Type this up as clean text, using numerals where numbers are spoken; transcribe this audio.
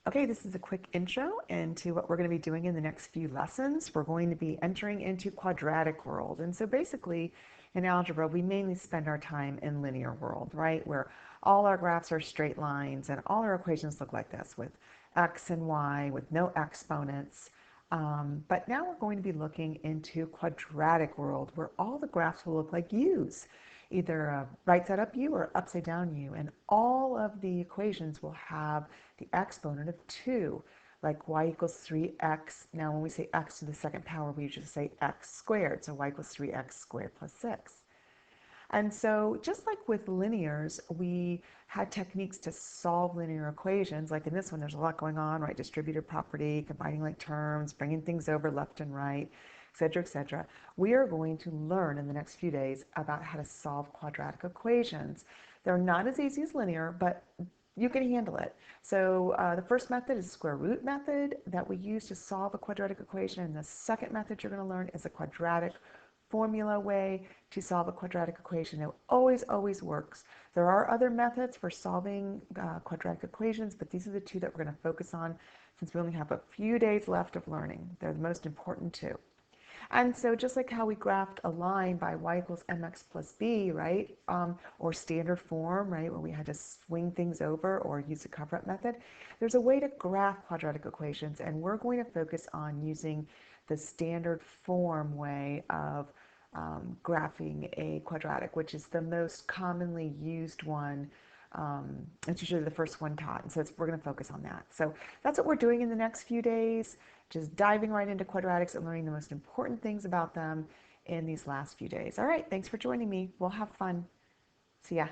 Okay, this is a quick intro into what we're going to be doing in the next few lessons. We're going to be entering into quadratic world. And so basically in algebra, we mainly spend our time in linear world, right? Where all our graphs are straight lines and all our equations look like this with x and y with no exponents. But now we're going to be looking into quadratic world where all the graphs will look like U's, either a right side up U or upside down U. And all of the equations will have the exponent of 2, like y equals 3x. Now when we say x to the second power, we usually say x squared. So y equals 3x squared plus 6. And so just like with linears, we had techniques to solve linear equations. Like in this one, there's a lot going on, right? Distributive property, combining like terms, bringing things over left and right, et cetera, et cetera. We are going to learn in the next few days about how to solve quadratic equations. They're not as easy as linear, but you can handle it. So the first method is the square root method that we use to solve a quadratic equation. And the second method you're going to learn is a quadratic formula way to solve a quadratic equation. It always works. There are other methods for solving quadratic equations, but these are the two that we're going to focus on since we only have a few days left of learning. They're the most important two. And so just like how we graphed a line by y equals mx plus b, right, or standard form, right, where we had to swing things over or use a cover-up method, there's a way to graph quadratic equations, and we're going to focus on using the standard form way of graphing a quadratic, which is the most commonly used one. It's usually the first one taught, and so we're going to focus on that. So that's what we're doing in the next few days, just diving right into quadratics and learning the most important things about them in these last few days. All right, thanks for joining me. We'll have fun. See ya.